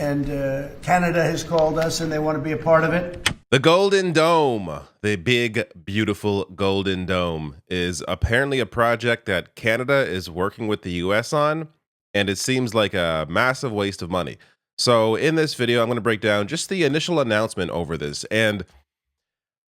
And Canada has called us and they want to be a part of it. The Golden Dome, the big, beautiful Golden Dome, is apparently a project that Canada is working with the US on, and it seems like a massive waste of money. So in this video, I'm going to break down just the initial announcement over this and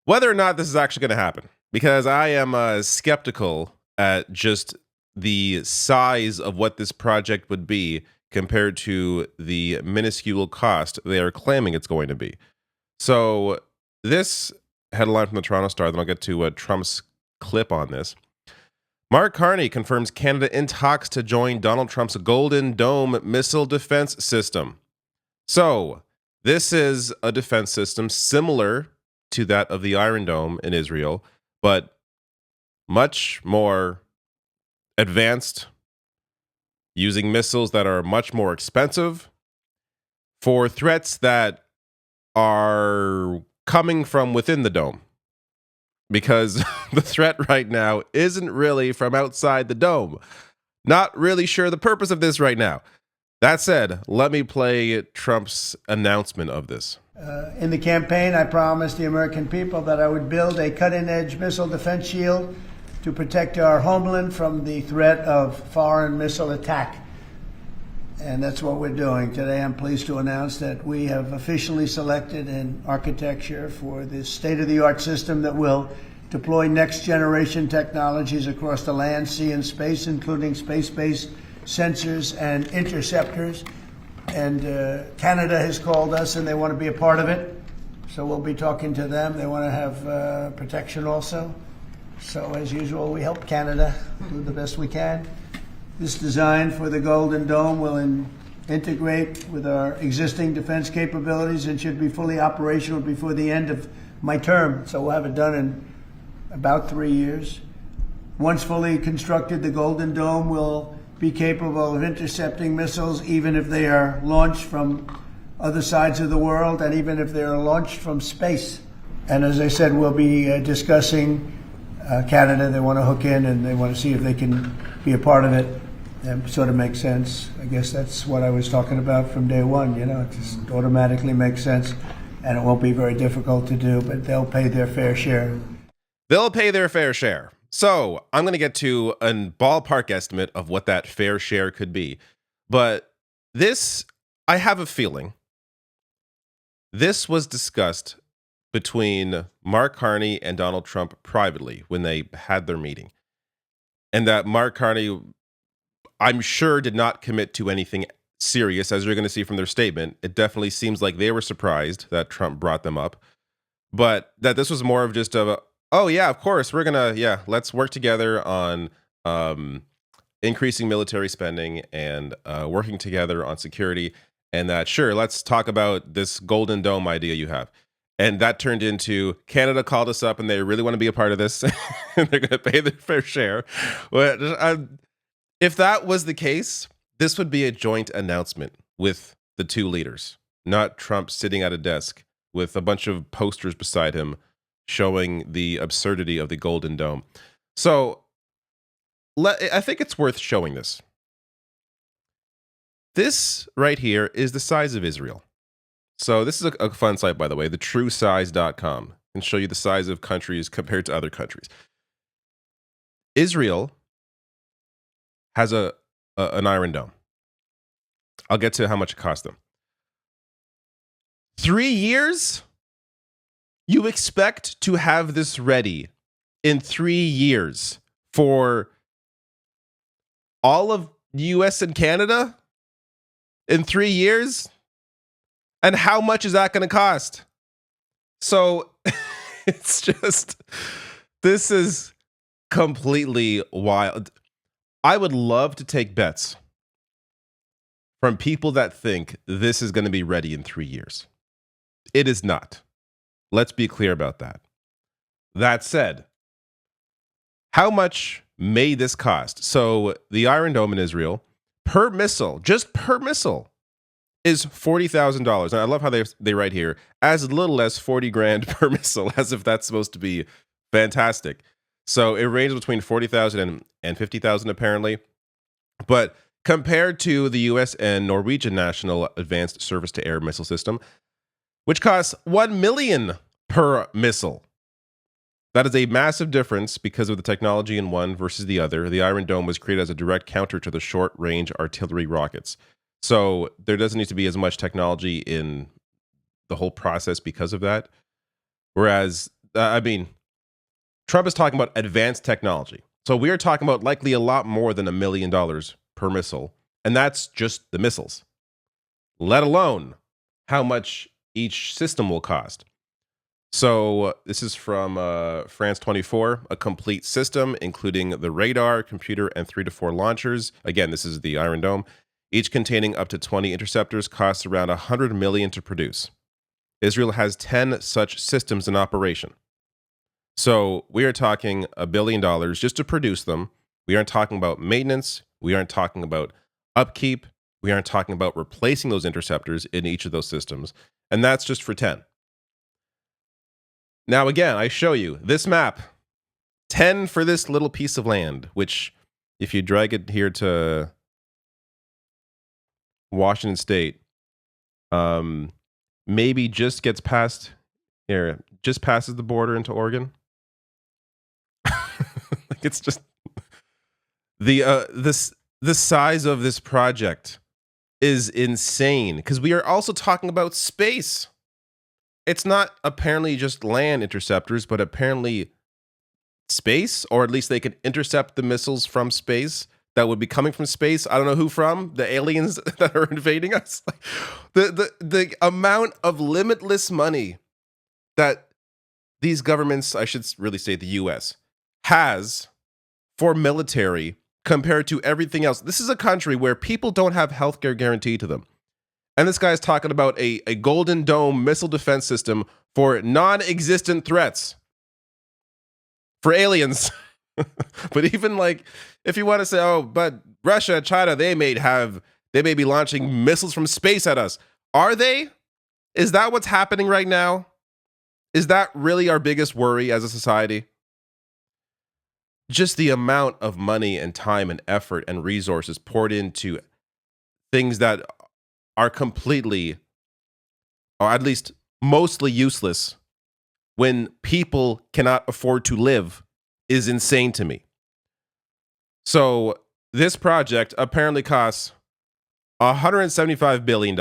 whether or not this is actually going to happen, because I am skeptical at just the size of what this project would be compared to the minuscule cost they are claiming it's going to be. So this headline from the Toronto Star, then I'll get to Trump's clip on this. Mark Carney confirms Canada in talks to join Donald Trump's Golden Dome missile defense system. So this is a defense system similar to that of the Iron Dome in Israel, but much more advanced, using missiles that are much more expensive for threats that are coming from within the dome. Because the threat right now isn't really from outside the dome. Not really sure the purpose of this right now. That said, let me play Trump's announcement of this. In the campaign, I promised the American people that I would build a cutting-edge missile defense shield to protect our homeland from the threat of foreign missile attack. And that's what we're doing. Today, I'm pleased to announce that we have officially selected an architecture for this state-of-the-art system that will deploy next-generation technologies across the land, sea, and space, including space-based sensors and interceptors. And Canada has called us, and they want to be a part of it. So we'll be talking to them. They want to have protection also. So as usual, we help Canada do the best we can. This design for the Golden Dome will integrate with our existing defense capabilities and should be fully operational before the end of my term. So we'll have it done in about 3 years. Once fully constructed, the Golden Dome will be capable of intercepting missiles even if they are launched from other sides of the world and even if they are launched from space. And as I said, we'll be discussing Canada. They want to hook in and they want to see if they can be a part of it. That sort of makes sense. I guess that's what I was talking about from day one. You know, it just automatically makes sense, and it won't be very difficult to do, but they'll pay their fair share. They'll pay their fair share. So I'm going to get to a ballpark estimate of what that fair share could be. But this, I have a feeling, this was discussed between Mark Carney and Donald Trump privately when they had their meeting. And that Mark Carney, I'm sure, did not commit to anything serious, as you're going to see from their statement. It definitely seems like they were surprised that Trump brought them up, but that this was more of just a, oh yeah, of course, we're going to, let's work together on increasing military spending and working together on security. And that, sure, let's talk about this Golden Dome idea you have. And that turned into Canada called us up and they really want to be a part of this. And they're going to pay their fair share. If that was the case, this would be a joint announcement with the two leaders, not Trump sitting at a desk with a bunch of posters beside him showing the absurdity of the Golden Dome. So I think it's worth showing this. This right here is the size of Israel. So this is a fun site, by the way, thetruesize.com, and show you the size of countries compared to other countries. Israel has an Iron Dome. I'll get to how much it cost them. 3 years? You expect to have this ready in 3 years for all of US and Canada? In 3 years? And how much is that going to cost? So it's just, this is completely wild. I would love to take bets from people that think this is going to be ready in 3 years. It is not. Let's be clear about that. That said, how much may this cost? So the Iron Dome in Israel, per missile, just per missile, is $40,000. And I love how they write here, as little as 40 grand per missile, as if that's supposed to be fantastic. So it ranges between 40,000 and 50,000 apparently. But compared to the US and Norwegian National Advanced Surface to Air Missile System, which costs 1 million per missile. That is a massive difference because of the technology in one versus the other. The Iron Dome was created as a direct counter to the short-range artillery rockets. So there doesn't need to be as much technology in the whole process because of that. Whereas, Trump is talking about advanced technology. So we are talking about likely a lot more than $1 million per missile. And that's just the missiles, let alone how much each system will cost. So this is from France 24, a complete system, including the radar, computer, and 3 to 4 launchers. Again, this is the Iron Dome. Each containing up to 20 interceptors costs around $100 million to produce. Israel has 10 such systems in operation. So we are talking $1 billion just to produce them. We aren't talking about maintenance. We aren't talking about upkeep. We aren't talking about replacing those interceptors in each of those systems. And that's just for 10. Now, again, I show you this map, 10 for this little piece of land, which if you drag it here to Washington State, maybe just gets past here, just passes the border into Oregon. It's just the size of this project is insane because we are also talking about space. It's not apparently just land interceptors, but apparently space, or at least they can intercept the missiles from space that would be coming from space. I don't know who from, the aliens that are invading us. The amount of limitless money that these governments, I should really say the US, has for military compared to everything else. This is a country where people don't have healthcare guaranteed to them. And this guy's talking about a Golden Dome missile defense system for non-existent threats. For aliens. But even like, if you want to say, oh, but Russia, China, they may be launching missiles from space at us. Are they? Is that what's happening right now? Is that really our biggest worry as a society? Just the amount of money and time and effort and resources poured into things that are completely, or at least mostly useless when people cannot afford to live is insane to me. So this project apparently costs $175 billion,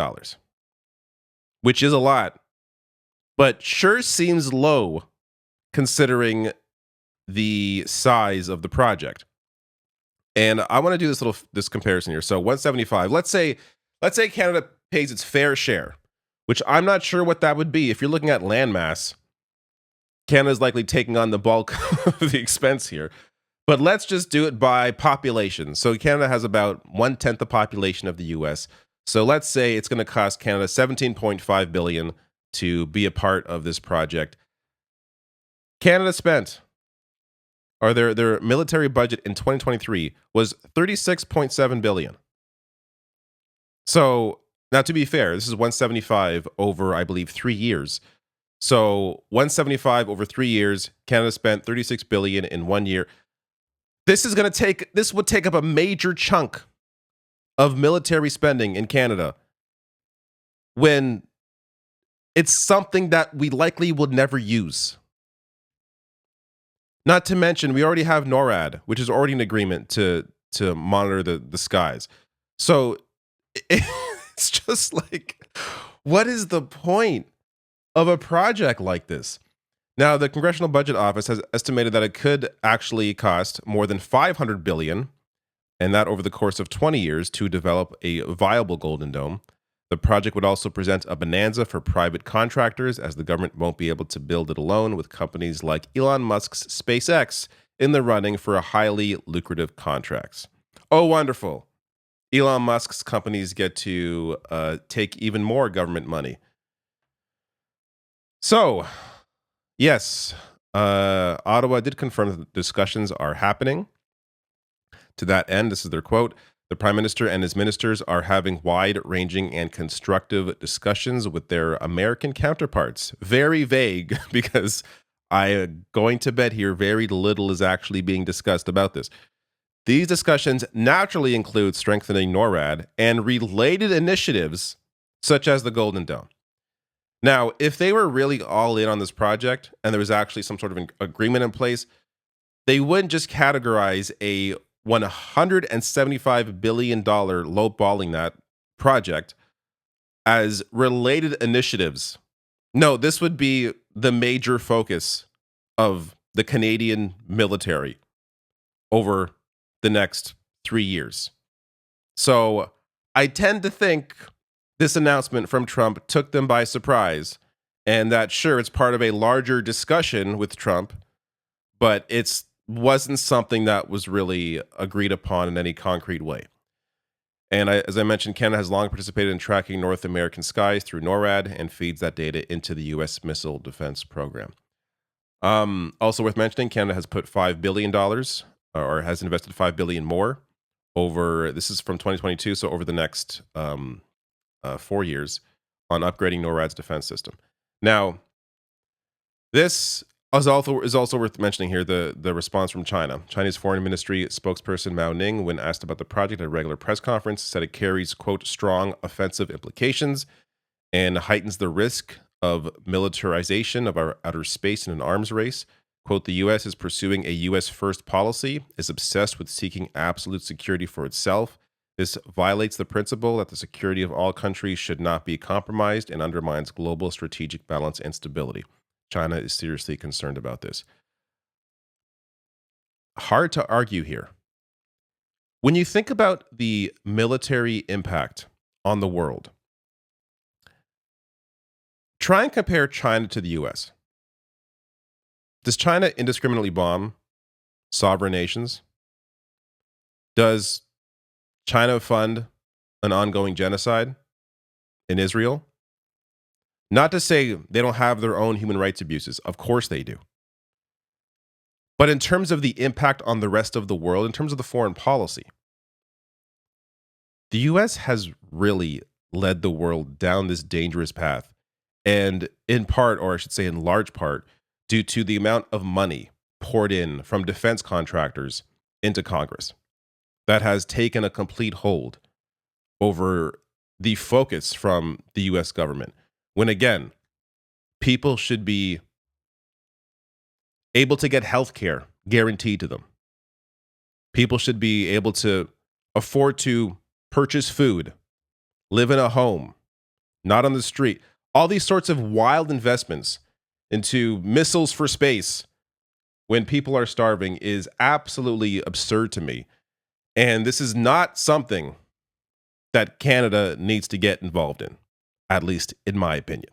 which is a lot, but sure seems low considering the size of the project. And I want to do this comparison here. So 175, let's say Canada pays its fair share, which I'm not sure what that would be. If you're looking at landmass, Canada's likely taking on the bulk of the expense here. But let's just do it by population. So Canada has about 1/10 the population of the US. So let's say it's going to cost Canada $17.5 billion to be a part of this project. Canada spent, or their military budget in 2023 was $36.7 billion. So now, to be fair, this is 175 over, I believe, 3 years. So 175 over 3 years, Canada spent $36 billion in 1 year. This would take up a major chunk of military spending in Canada when it's something that we likely would never use. Not to mention, we already have NORAD, which is already an agreement to monitor the skies. So it's just like, what is the point of a project like this? Now, the Congressional Budget Office has estimated that it could actually cost more than $500 billion, and that over the course of 20 years to develop a viable Golden Dome. The project would also present a bonanza for private contractors, as the government won't be able to build it alone, with companies like Elon Musk's SpaceX in the running for a highly lucrative contracts. Oh, wonderful. Elon Musk's companies get to take even more government money. So, yes, Ottawa did confirm that discussions are happening. To that end, this is their quote: "The Prime Minister and his ministers are having wide-ranging and constructive discussions with their American counterparts." Very vague, because I am going to bet here very little is actually being discussed about this. These discussions naturally include strengthening NORAD and related initiatives such as the Golden Dome. Now, if they were really all in on this project and there was actually some sort of agreement in place, they wouldn't just categorize a $175 billion lowballing that project as related initiatives. No, this would be the major focus of the Canadian military over the next 3 years. So I tend to think this announcement from Trump took them by surprise, and that sure, it's part of a larger discussion with Trump, but it wasn't something that was really agreed upon in any concrete way. And as I mentioned, Canada has long participated in tracking North American skies through NORAD and feeds that data into the U.S. Missile Defense Program. Also worth mentioning, Canada has put $5 billion or has invested $5 billion more over, this is from 2022, so over the next 4 years on upgrading NORAD's defense system. Now, this is also worth mentioning here, the response from China. Chinese Foreign Ministry spokesperson Mao Ning, when asked about the project at a regular press conference, said it carries, quote, strong offensive implications and heightens the risk of militarization of our outer space in an arms race. Quote, the U.S. is pursuing a U.S. first policy, is obsessed with seeking absolute security for itself. This violates the principle that the security of all countries should not be compromised and undermines global strategic balance and stability. China is seriously concerned about this. Hard to argue here. When you think about the military impact on the world, try and compare China to the US. Does China indiscriminately bomb sovereign nations? Does China fund an ongoing genocide in Israel? Not to say they don't have their own human rights abuses. Of course they do. But in terms of the impact on the rest of the world, in terms of the foreign policy, the US has really led the world down this dangerous path. And in part, or I should say in large part, due to the amount of money poured in from defense contractors into Congress that has taken a complete hold over the focus from the US government. When again, people should be able to get health care guaranteed to them. People should be able to afford to purchase food, live in a home, not on the street. All these sorts of wild investments into missiles for space when people are starving is absolutely absurd to me. And this is not something that Canada needs to get involved in, at least in my opinion.